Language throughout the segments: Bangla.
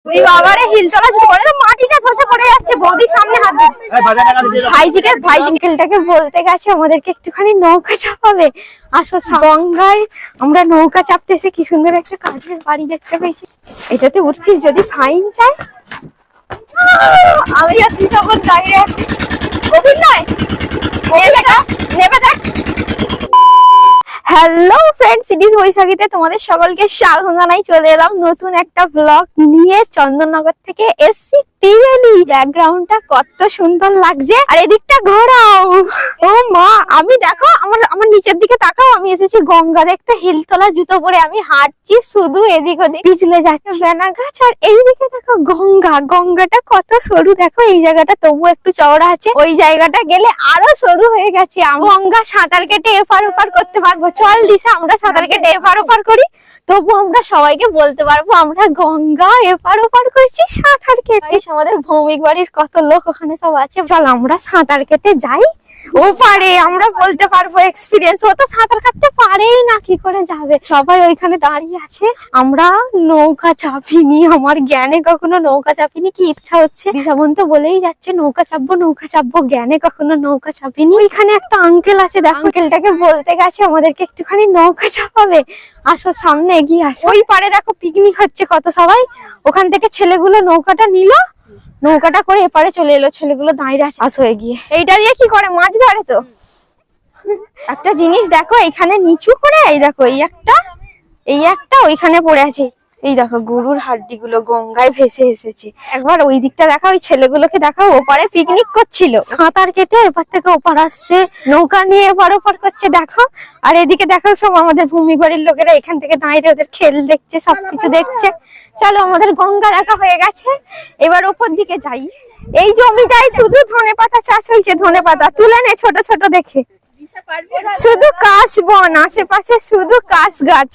বাবারে হিলতলা পড়ে তো মাটিটা ধসে পড়ে যাচ্ছে। বৌদির সামনে হাত ভাইজিকে বলতে গেছে আমাদেরকে একটুখানি নৌকা চাপাবে। আসো গঙ্গায় আমরা নৌকা চাপতে এসে কি সুন্দর একটা কাঠের বাড়ি দেখতে পেয়েছি। এটাতে উঠছিস যদি ফাইন চাই। আমি আর তুই তখন দাঁড়িয়ে আছি। গভীর নয়, নেবে দেখ। হ্যালো ফ্রেন্ডস, ইট ইজ বৈশাখীতে তোমাদের সকলকে স্বাগত জানাই। চলে এলাম নতুন একটা ব্লগ নিয়ে। চন্দননগর থেকে এসছি টিএনই। ব্যাকগ্রাউন্ডটা কত সুন্দর লাগছে, আর এদিকটা ঘোরাও। ও মা, আমি দেখো আমার নিচের দিকে তাকাও। আমি এসেছি গঙ্গা দেখতে। হিলতলা জুতো পরে আমি হাঁটছি, শুধু এদিক ওদিক পিছলে যাচ্ছে বেনা গাছ। আর এইদিকে দেখো গঙ্গাটা কত সরু। দেখো এই জায়গাটা তবু একটু চওড়া আছে, ওই জায়গাটা গেলে আরো সরু হয়ে গেছে। গঙ্গা সাঁতার কেটে এপার ওপার করতে পারবো। চল দিশা, আমরা সাঁতার কেটে এপার ওপার করি, তবু আমরা সবাইকে বলতে পারবো আমরা গঙ্গা এপার ওপার করেছি সাঁতার কেটে। আমাদের ভৌমিক বাড়ির কত লোক ওখানে সব আছে। চল আমরা সাঁতার কেটে যাই ও পারে, আমরা বলতে পারবো এক্সপিরিয়েন্স। ও তো সাঁতার কাটতে পারেই না, কি করে যাবে। সবাই ওইখানে দাঁড়িয়ে আছে, আমরা নৌকা চাপিনি। আমার জ্ঞানে কখনো নৌকা চাপিনি, কি ইচ্ছা হচ্ছে। দিশাবন তো বলেই যাচ্ছে নৌকা চাপবো, জ্ঞানে কখনো নৌকা চাপিনি। ওইখানে একটা আঙ্কেল আছে, দেখ আঙ্কেলটাকে বলতে গেছে আমাদেরকে একটুখানি নৌকা চাপাবে। আসো সামনে এগিয়ে আসো। ওই পারে দেখো পিকনিক হচ্ছে কত সবাই। ওখান থেকে ছেলেগুলো নৌকাটা নিল, নৌকাটা করে এপারে চলে এলো। ছেলেগুলো দাঁড়িয়ে আছে। আসো এগিয়ে। এইটা দিয়ে কি করে, মাছ ধরে তো। একটা জিনিস দেখো, এখানে নিচু করে এই দেখো এই একটা ওইখানে পড়ে আছে। এই দেখো গরুর হাড্ডি গুলো গঙ্গায় ভেসে এসেছে। একবার ওই দিকটা দেখা, ওই ছেলেগুলোকে দেখা, ওপারে পিকনিক করছিল। সাঁতার কেটে এপার থেকে ওপার আসছে, নৌকা নিয়ে এপার ওপার করছে দেখো। আর এদিকে দেখো সব আমাদের ভূমি বাড়ির লোকেরা এখান থেকে দাঁড়িয়ে ওদের খেল দেখছে, সবকিছু দেখছে। চলো আমাদের গঙ্গা দেখা হয়ে গেছে, এবার ওপর দিকে যাই। এই জমিটায় শুধু ধনেপাতা চাষ হয়েছে। ধনেপাতা তুলে নে ছোট ছোট দেখে। শুধু কাশ বন, আশেপাশে শুধু কাশ গাছ,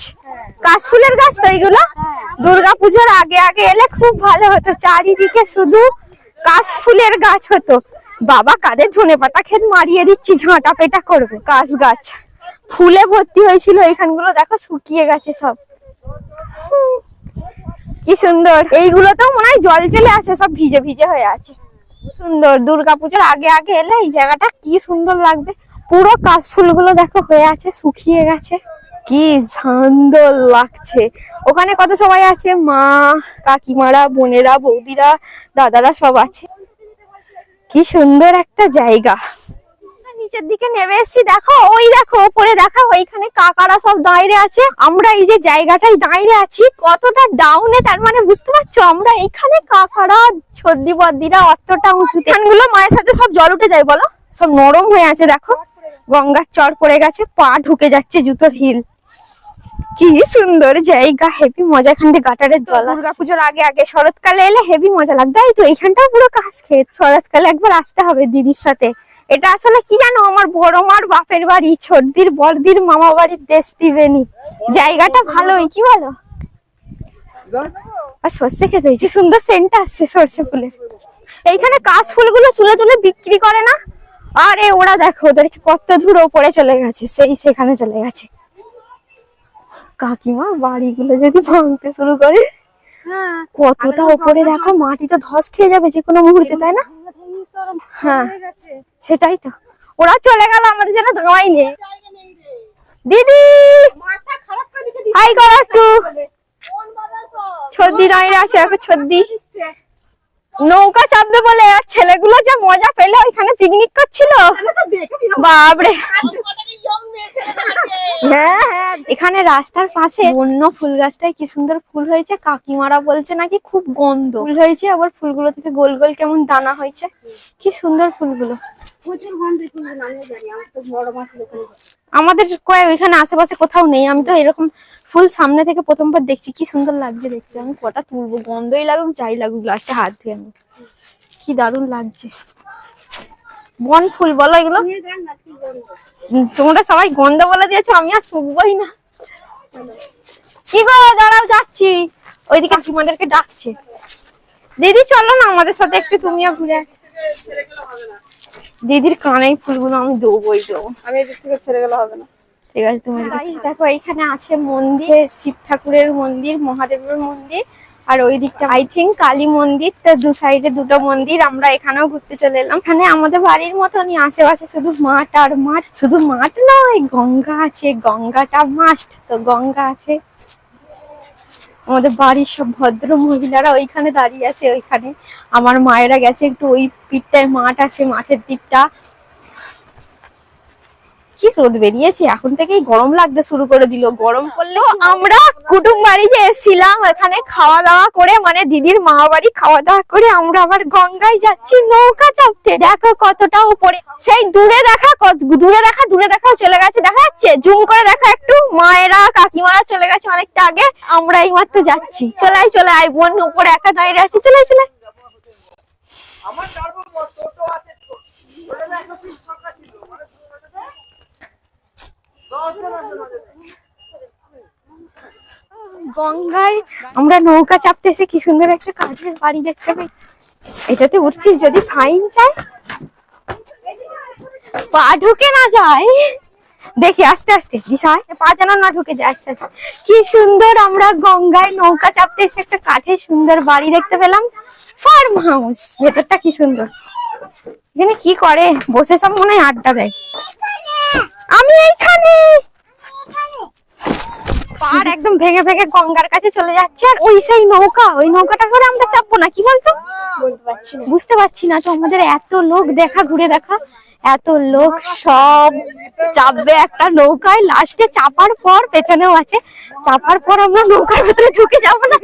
কাশ ফুলের গাছ তো এইগুলো। দুর্গাপুজোর আগে আগে এলে খুব ভালো হতো, চারিদিকে শুধু কাশ ফুলের গাছ হতো। বাবা কাদের ধনেপাতা ক্ষেত মারিয়ে দিচ্ছি, ঝাঁটা পেটা করবে। কাশ গাছ ফুলে ভর্তি হয়েছিল, এখানগুলো দেখো শুকিয়ে গেছে সব। কি সুন্দর। এইগুলো তো মনে হয় জল চলে আসে, সব ভিজে ভিজে হয়ে আছে। সুন্দর। দুর্গাপুজোর আগে আগে এলে এই জায়গাটা কি সুন্দর লাগবে। পুরো কাশ ফুলগুলো দেখো হয়ে আছে, শুকিয়ে গেছে। কি সুন্দর লাগছে। ওখানে কত সবাই আছে, মা কাকিমারা, বোনেরা, বৌদিরা, দাদারা সব আছে। কি সুন্দর একটা জায়গা। নিচের দিকে নেমে এসেছি, দেখো ওই দেখো ওপরে দেখা, ওইখানে কাকারা সব দাঁড়িয়ে আছে। আমরা এই যে জায়গাটায় দাঁড়িয়ে আছি কতটা ডাউনে, তার মানে বুঝতে পারছো আমরা এখানে। কাকারা ছদ্দি বদ্দিরা অতটা উঁচুতে। এখানগুলো মায়ের সাথে সব জল উঠে যায় বলো, সব নরম হয়ে আছে। দেখো গঙ্গার চর পড়ে গেছে, পা ঢুকে যাচ্ছে জুতোর হিল। কি সুন্দর জায়গা, হেভি মজা। এখান থেকে গাটারের জল। দুর্গাপুজোর আগে আগে শরৎকালে এলে হেভি মজা লাগবে। এই তো এইখানটাও পুরো কাশ ক্ষেত। শরৎকালে একবার আসতে হবে দিদির সাথে। এটা আসলে কি জানো, আমার বড় মার বাপের বাড়ি, ছোটদির বড়দির মামা বাড়ির দেশ ত্রিবেণী। জায়গাটা ভালোই, কি বলো। আর সর্ষে খেতে হয়েছে, সুন্দর সেন্ট আসছে সর্ষে ফুলের। এইখানে কাশ ফুলগুলো তুলে তুলে বিক্রি করে না। আরে ওরা দেখো ওদেরকে কত দূর ওপরে চলে গেছে, সেখানে চলে গেছে। কাকিমা বাড়িগুলো যদি ভাঙতে শুরু করে, কতটা ওপরে দেখো, মাটি তো ধস খেয়ে যাবে যে কোনো মুহূর্তে, তাই না? হ্যাঁ সেটাই তো। ওরা চলে গেল, আমাদের যেন ধাওয়াই নেই। দিদি হাই করো একটু। ছদ্দি দাঁড়িয়ে আছে, এখন ছদ্দি নৌকা চাপবে বলে। আর ছেলেগুলো যে মজা পেলে, ওইখানে পিকনিক করছিল বাপরে। হ্যাঁ হ্যাঁ, এখানে রাস্তার পাশে অন্য ফুল গাছটায় কি সুন্দর ফুল হয়েছে। কাকিমারা বলছে নাকি খুব গন্ধ ফুল হয়েছে, আবার ফুলগুলো থেকে গোল গোল কেমন দানা হয়েছে। কি সুন্দর ফুলগুলো। আমাদের ওইখানে আশেপাশে কোথাও নেই। আমি তো এরকম ফুল সামনে থেকে প্রথমবার দেখছি, কি সুন্দর লাগছে দেখতে। আমি কটা তুলবো, গন্ধই লাগুক যাই লাগুক, লাস্টে হাত ধুয়ে আমি। কি দারুণ লাগছে। বন ফুল বলো এগুলো। তোমরা সবাই গন্ধ বলে দিয়েছো, আমি আর শুকবোই না। কি গো দাঁড়াও, যাচ্ছি। ওইদিকে কাকিমাদেরকে ডাকছে। দিদি চলো না আমাদের সাথে একটু, তুমিও ঘুরে আসো। দিদির কানে ফুলগুলো আমি দেবোই দেবো। আমি এদিক থেকে ছেড়ে গেলে হবে না, ঠিক আছে। তুমি দেখো এইখানে আছে মন্দির, শিব ঠাকুরের মন্দির, মহাদেবের মন্দির। আর ওই দিকটা আই থিঙ্ক কালী মন্দির। তো দু সাইডে দুটো মন্দির। আমরা এখানেও ঘুরতে চলে এলাম। এখানে আমাদের বাড়ির মতনই আশেপাশে শুধু মাঠ আর মাঠ। শুধু মাঠ নয়, গঙ্গা আছে, গঙ্গাটা মাস্ট। তো গঙ্গা আছে। আমাদের বাড়ির সব ভদ্র মহিলারা ওইখানে দাঁড়িয়ে আছে। ওইখানে আমার মায়েরা গেছে একটু ওই পিঠটায় মাঠ আছে, মাঠের দিকটা। কি রোদ বেরিয়েছে, এখন থেকেই গরম লাগতে শুরু করে দিল। গরম পড়লেও আমরা কুটুম বাড়ি যে এসেছিলাম এখানে খাওয়া দাওয়া করে, মানে দিদির মা বাড়ি খাওয়া দাওয়া করে আমরা আবার গঙ্গায় যাচ্ছি নৌকা চাপতে। দেখো কতটা উপরে, সেই দূরে দেখা দূরে দেখা চলে গেছে, দেখা যাচ্ছে? জুম করে দেখা একটু। মায়েরা কাকিমারা চলে গেছে অনেকটা আগে, আমরা এই মাত্র যাচ্ছি। চলে আয় বোন, উপরে একা দাঁড়িয়ে আছে। চলে গঙ্গায় আমরা নৌকা চাপতে এসে কি সুন্দর একটা কাঠের বাড়ি দেখতে পাই। এটাতে উঠছিস, যদি ফাইন চাই পা ঢুকে না যায়। দেখি আস্তে আস্তে দিশায় পা যেন না ঢুকে যায়। আস্তে আস্তে কি সুন্দর আমরা গঙ্গায় নৌকা চাপতে এসে একটা কাঠের সুন্দর বাড়ি দেখতে পেলাম। Farm house. ভেতরটা কি সুন্দর। এখানে কি করে বসে সব মনে হয় আড্ডা দেয়। আমি এইখানে পার একদম ভেঙে গঙ্গার কাছে চলে যাচ্ছে। আর ওই সেই নৌকা, ওই নৌকাটা করে আমরা চাপবো না, কি বলতো? বুঝতে পারছি না। তো আমাদের এত লোক দেখা, ঘুরে দেখা, এত লোক সব চাপবে একটা নৌকায়। লাস্টে চাপার পর পেছনেও আছে, চাপার পর আমরা নৌকার ভেতরে ঢুকে যাবো না।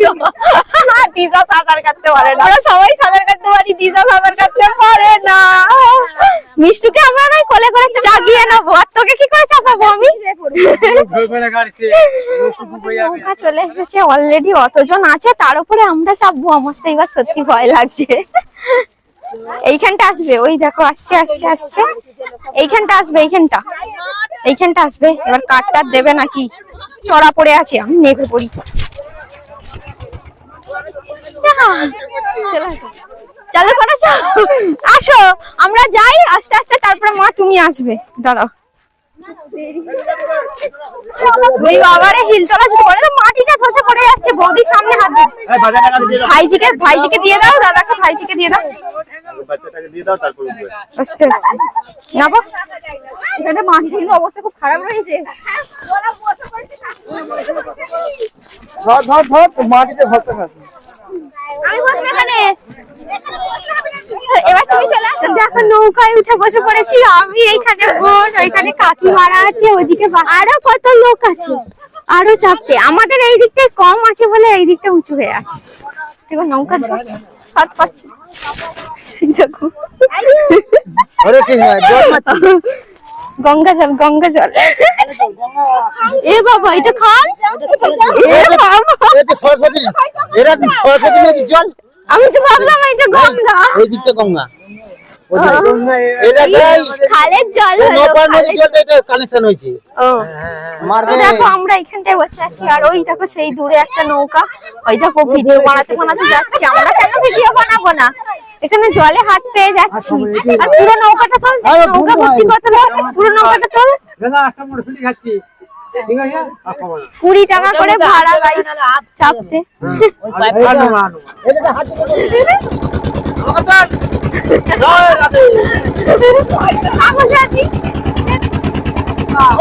দিশা সাঁতার কাটতে পারে না, আমরা সবাই সাঁতার কাটতে পারি, দিশা সাঁতার কাটতে পারে না। মিষ্টুকে আমরা নয় কোলে করে চাগিয়ে নেবো, আর তোকে কি করে চাপাবো আমি? নৌকা চলে এসেছে অলরেডি, অতজন আছে, তার উপরে আমরা চাপবো। আমার তো এবার সত্যি ভয় লাগছে। এইখানটা আসবে, ওই দেখো আসছে। এইখানটা আসবে। এবার কাঠটা দেবে নাকি? চড়া পড়ে আছে, আমি নেমে পড়ি। চলো আসো, আমরা যাই আস্তে আস্তে, তারপরে মা তুমি আসবে। দাঁড়াও। বাবারে হিলতলা করে তো মাটিটা ধসে পড়ে যাচ্ছে। বৌদির সামনে হাত দিই। ভাইজিকে দিয়ে দাও, দাদাকে ভাইজিকে দিয়ে দাও। আস্তে আস্তে নাবো। এখানে মাটির অবস্থা খুব খারাপ হয়েছে। মাটিতে ভর্তা খাচ্ছে। আমি বসবো এখানে। এবার তুমি চলে আসো। দেখো নৌকায় উঠে বসে পড়েছি আমি। এইখানে বোন, ওইখানে কাকিমারা আছে, ওইদিকে আরো কত লোক আছে, আরো চাপছে। আমাদের এই দিকটায় কম আছে বলে এই দিকটা উঁচু হয়ে আছে। দেখো নৌকা হাত পাচ্ছে। দেখো গঙ্গা জল। এ বাবা, এটা খান। আমি তো ভাবলাম এটা গঙ্গা। এই দিকটা গঙ্গা, খালের জল কানেকশন হয়েছে। দেখো আমরা এখানটায় বসে আছি, আর ওই দেখো সেই দূরে একটা নৌকা। ওই দেখো ভিডিও বানাতে যাচ্ছি। আমরা কেন ভিডিও বানাবো না? এখানে জলে হাত পেয়ে যাচ্ছি। আর পুরো নৌকাটা তোল, নৌকা ভর্তি কত লোক, পুরো নৌকাটা তোল। 20 টাকা করে ভাড়া গাইস চাপতে।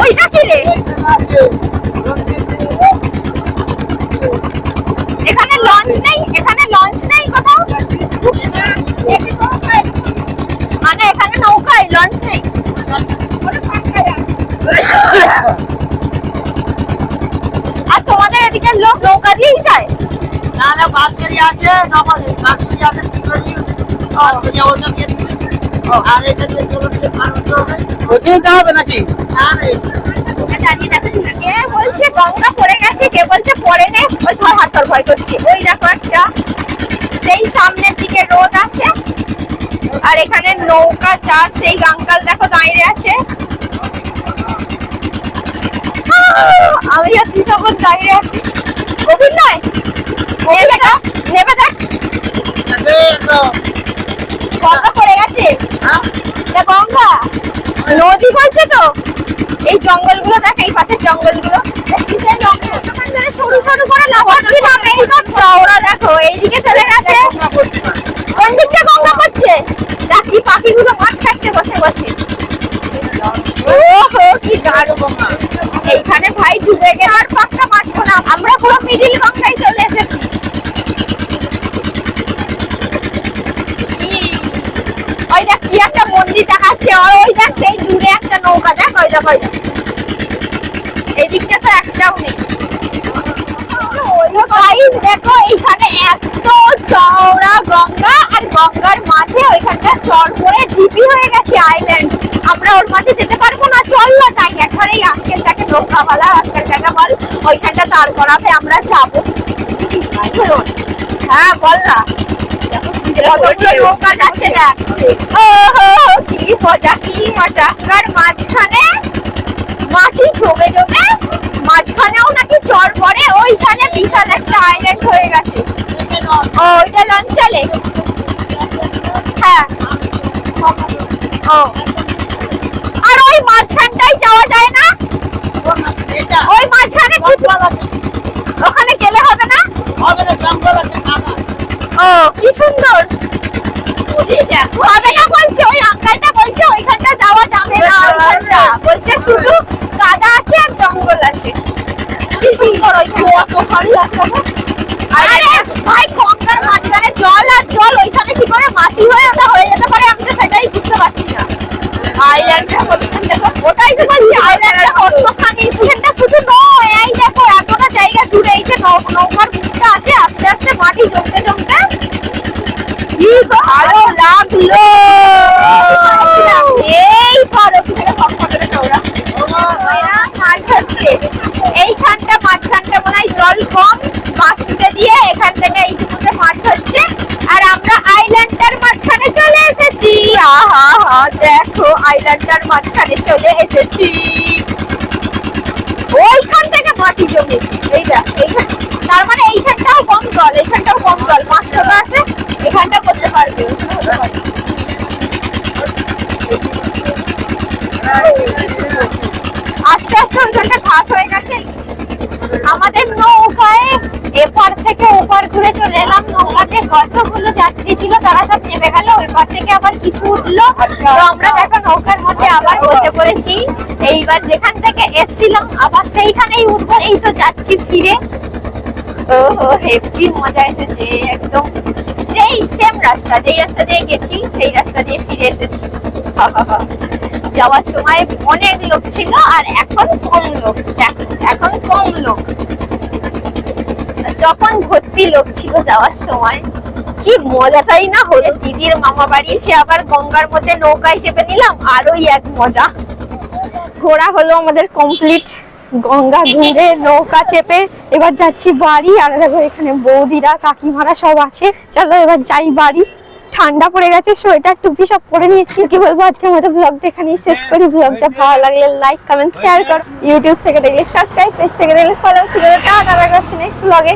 ওইটা কি রে? এখানে লঞ্চ নেই কোথাও? মানে এখানে নৌকায় লঞ্চ নেই? আর তোমাদের এদিকে লোক নৌকা দিয়েই যায়? না বাস গাড়ি আছে, বাস গাড়ি আছে। আর এটা দিয়ে ওখানে হবে নাকি? কে বলছে গঙ্গা পড়ে গেছে, কে বলছে পড়ে নে। ওই ধর হাত ধর, ভয় করছে। ওই দেখো একটা সেই সামনের দিকে রোড আছে, আর এখানে নৌকা চাষ। সেই আঙ্কাল দেখো দাঁড়িয়ে আছে। আমি আর তুই তখন দাঁড়িয়ে আছি। গভীর নয়, নেবে দেখ গঙ্গা পড়ে গেছে। গঙ্গা নদী বলছে তো। এই জঙ্গলগুলো দেখ, এই পাশের জঙ্গলগুলো। ধরে সরু সরু করে লাফাচ্ছিলাম, এই তো চওড়া দেখো এইদিকে চলে গেছে। কোন দিক থেকে গঙ্গা পড়ছে? দেখি পাখিগুলো মাছ খাচ্ছে বসে বসে। ওহো কি দারুণ! এইখানে ভাই ডুবে গেল আর পাক্কা মাছ না, আমরা পুরো মিডিল গঙ্গায় চলে এসেছি। ওই দেখ কি একটা মন্দির দেখাচ্ছে, আর ওই দেখ সেই দূরে একটা নৌকা, দেখ ওই দেখ ওই দেখ। এই দিকটা তো একটাও নেই। গাইস দেখো এইখানে এত চওড়া গঙ্গা, আর গঙ্গার মাঝে ওইখানটা চর করে ঢিপি হয়ে গেছে আইল্যান্ড। আমরা ওর মাঝে যেতে পারবো না, চল না যাই একবার। এই আজকেলটাকে নৌকাওয়ালা আজকেলটাকে বল ওইখানটা দাঁড় করাবে, আমরা যাবো। হ্যাঁ বল না, নৌকা যাচ্ছে দেখ। ওহো কি মজা কি মজা! আর মাঝখানে মাটি জমে জমে, মাঝখানেও নাকি চর পড়ে, ওইখানে বিশাল একটা আইল্যান্ড হয়ে গেছে। ও ওইটা লঞ্চ চলে? হ্যাঁ। ও আর ওই মাঝখানটাই যাওয়া যায় না? ওই মাঝখানে ওখানে গেলে হবে না? ও কি সুন্দর! হবে না বলছে, ওই আঙ্কেলটা বলছে ওইখানটা যাওয়া যাবে না, ওইখানটা বলছে শুধু কাদা আছে আর জঙ্গল আছে। কি সুন্দর! ওইখানে কত ভালো লাগছে। আরে ভাই গঙ্গার মাঝখানে জল আর জল, ওইখানে কি করে মাটি হয়ে ওটা হয়ে যেতে পারে, আমি তো সেটাই বুঝতে পারছি না। আইল্যান্ডটা কতখানি দেখো, ওটাই তো বলছি আইল্যান্ডটা কতখানি। সেখানটা শুধু নয়, এই দেখো এতটা জায়গা জুড়ে এই যে নৌকার মুখটা আছে, আস্তে আস্তে মাটি জমতে জমতে কি ভালো লাগলো। এই করো কি থেকে কম করে ওরা মাছ হচ্ছে এইখানটা, মাঝখানটা মনে হয় জল কম, মাছ তুলে দিয়ে এখান থেকে এইটুকুতে মাছ হচ্ছে। আর আমরা আইল্যান্ডটার মাঝখানে চলে এসেছি। আহা হা দেখো আইল্যান্ডটার মাঝখানে চলে এসেছি। ওইখান থেকে মাটি জমে, এই দেখ এইখান, তার মানে এইখানটাও কম জল, এইখানটাও কম জল, মাছ তোলা আছে, এখানটা করতে পারবে। আস্তে আস্তে ওইখানটা ঘাস হয়ে গেছে। আমাদের নৌকায় এপার থেকে ওপার ঘুরে চলে এলাম। নৌকাতে কতগুলো যাত্রী ছিল, তারা সব নেমে গেল, ওইপার থেকে আবার কিছু উঠলো। তো আমরা দেখো নৌকার মধ্যে আবার বসে পড়েছি। এইবার যেখান থেকে এসছিলাম আবার সেইখানেই উঠবো, এই তো যাচ্ছি ফিরে। ওহো হেভি মজা এসেছে একদম, যেই সেম রাস্তা, যেই রাস্তা দিয়ে গেছি সেই রাস্তা দিয়ে ফিরে এসেছি। যাওয়ার সময় অনেক লোক ছিল আর এখন কম লোক, দেখো এখন কম লোক। যখন ভর্তি লোক ছিল যাওয়ার সময় কি মজাটাই না হলো। দিদির মামা বাড়ি এসে আবার গঙ্গার মধ্যে নৌকায় চেপে নিলাম, আরোই এক মজা। ঘোরা হলো আমাদের কমপ্লিট, গঙ্গা ঘুরে নৌকা চেপে এবার যাচ্ছি বাড়ি। আর দেখো এখানে বৌদিরা কাকিমারা সব আছে, চলো এবার যাই বাড়ি। ঠান্ডা পড়ে গেছে, সোয়েটার টুপি সব পরে নিয়েছি। কি বলবো, আজকের মতো ব্লগটা এখানেই শেষ করি। ব্লগটা ভালো লাগলে লাইক কমেন্ট শেয়ার করো, ইউটিউব থেকে দেখলে সাবস্ক্রাইব, পেজ থেকে দেখলে ফলো। টাটা, দেখা হচ্ছে নেক্সট ব্লগে।